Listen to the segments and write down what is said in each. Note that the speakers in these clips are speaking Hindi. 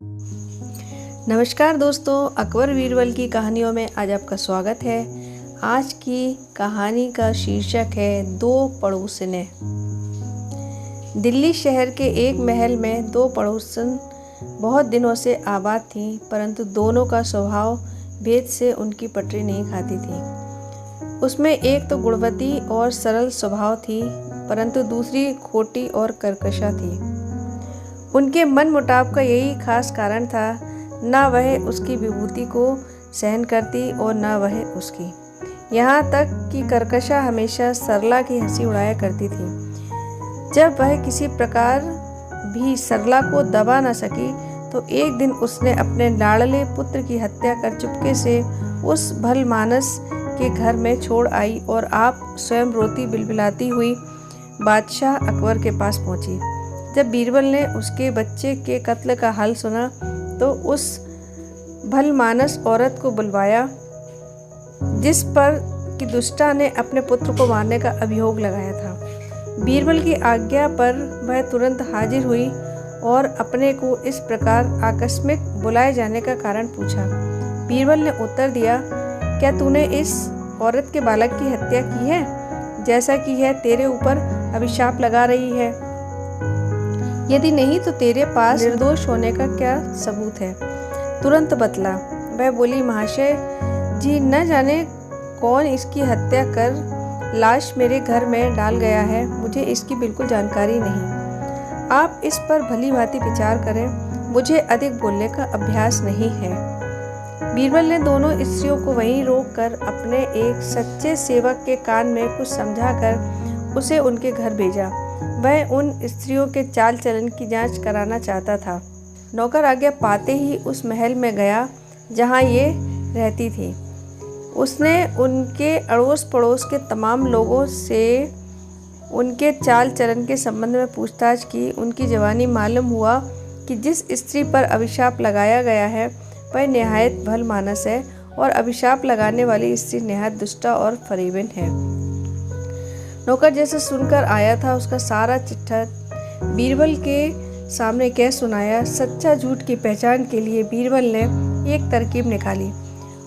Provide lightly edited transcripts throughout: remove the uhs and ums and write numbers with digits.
नमस्कार दोस्तों, अकबर बीरबल की कहानियों में आज आपका स्वागत है। आज की कहानी का शीर्षक है दो पड़ोसनें। दिल्ली शहर के एक महल में दो पड़ोसन बहुत दिनों से आबाद थीं, परंतु दोनों का स्वभाव भेद से उनकी पटरी नहीं खाती थी। उसमें एक तो गुणवती और सरल स्वभाव थी, परंतु दूसरी खोटी और कर्कशा थी। उनके मन मुटाव का यही खास कारण था, ना वह उसकी विभूति को सहन करती और ना वह उसकी। यहाँ तक कि कर्कशा हमेशा सरला की हंसी उड़ाया करती थी। जब वह किसी प्रकार भी सरला को दबा न सकी तो एक दिन उसने अपने लाडले पुत्र की हत्या कर चुपके से उस भलमानस के घर में छोड़ आई और आप स्वयं रोती बिलबिलाती हुई बादशाह अकबर के पास पहुंची। जब बीरबल ने उसके बच्चे के कत्ल का हाल सुना तो उस भलमानस औरत को बुलवाया, जिस पर कि दुष्टा ने अपने पुत्र को मारने का अभियोग लगाया था। बीरबल की आज्ञा पर वह तुरंत हाजिर हुई और अपने को इस प्रकार आकस्मिक बुलाए जाने का कारण पूछा। बीरबल ने उत्तर दिया, क्या तूने इस औरत के बालक की हत्या की है, जैसा कि यह तेरे ऊपर अभिशाप लगा रही है? यदि नहीं तो तेरे पास निर्दोष होने का क्या सबूत है? तुरंत बतला। वह बोली, महाशय जी, न जाने कौन इसकी हत्या कर लाश मेरे घर में डाल गया है, मुझे इसकी बिल्कुल जानकारी नहीं। आप इस पर भली भांति विचार करें, मुझे अधिक बोलने का अभ्यास नहीं है। बीरबल ने दोनों स्त्रियों को वहीं रोककर अपने एक सच्चे सेवक के कान में कुछ समझाकर उसे उनके घर भेजा। वह उन स्त्रियों के चाल चलन की जांच कराना चाहता था। नौकर आज्ञा पाते ही उस महल में गया जहां ये रहती थी। उसने उनके अड़ोस पड़ोस के तमाम लोगों से उनके चाल चलन के संबंध में पूछताछ की। उनकी जवानी मालूम हुआ कि जिस स्त्री पर अभिशाप लगाया गया है वह निहायत भलमानस है और अभिशाप लगाने वाली स्त्री निहायत दुष्टा और फरेबन है। नौकर जैसे सुनकर आया था उसका सारा चिट्ठा बीरबल के सामने कह सुनाया। सच्चा झूठ की पहचान के लिए बीरबल ने एक तरकीब निकाली।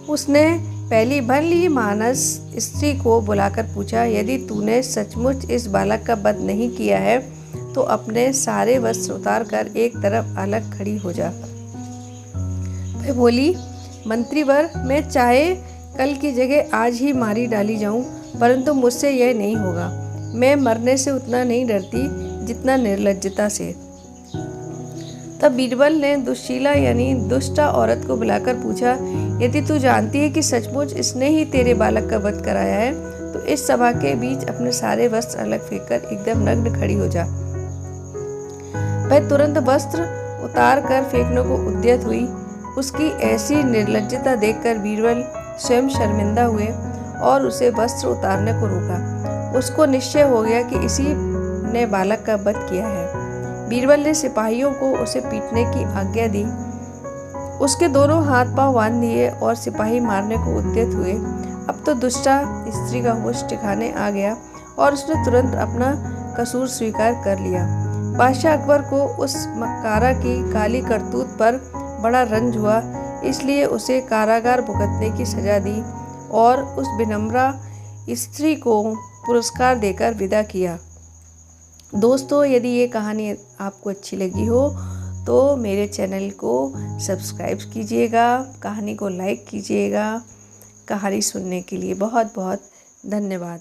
उसने पहली भलमानस स्त्री को बुलाकर पूछा, यदि तूने सचमुच इस बालक का वध नहीं किया है तो अपने सारे वस्त्र उतार कर एक तरफ अलग खड़ी हो जा। वह बोली, मंत्रीवर, मैं चाहे कल की जगह आज ही मारी डाली जाऊं, परंतु मुझसे यह नहीं होगा। मैं मरने से उतना नहीं डरती जितना निर्लज्जता से। तब बीरबल ने दुश्शीला यानी दुष्टा औरत को बुलाकर पूछा, यदि तू जानती है कि सचमुच इसने ही तेरे बालक का वध कराया है तो इस सभा के बीच अपने सारे वस्त्र अलग फेंककर एकदम नग्न खड़ी हो जा। वह तुरंत वस्त्र उतार कर फेंकने को उद्यत हुई। उसकी ऐसी निर्लज्जता देखकर बीरबल स्वयं शर्मिंदा हुए और उसे वस्त्र उतारने को रोका। उसको निश्चय हो गया कि इसी ने बालक का वध किया है। बीरबल ने सिपाहियों को उसे पीटने की आज्ञा दी। उसके दोनों हाथ पांव बांध दिए और सिपाही मारने को उद्यत हुए। अब तो दुष्टा स्त्री का होश ठिकाने आ गया और उसने तुरंत अपना कसूर स्वीकार कर लिया। बादशाह अकबर को उस मक्कारा की काली करतूत पर बड़ा रंज हुआ, इसलिए उसे कारागार भुगतने की सजा दी और उस विनम्रा स्त्री को पुरस्कार देकर विदा किया। दोस्तों, यदि ये कहानी आपको अच्छी लगी हो तो मेरे चैनल को सब्सक्राइब कीजिएगा, कहानी को लाइक कीजिएगा। कहानी सुनने के लिए बहुत बहुत धन्यवाद।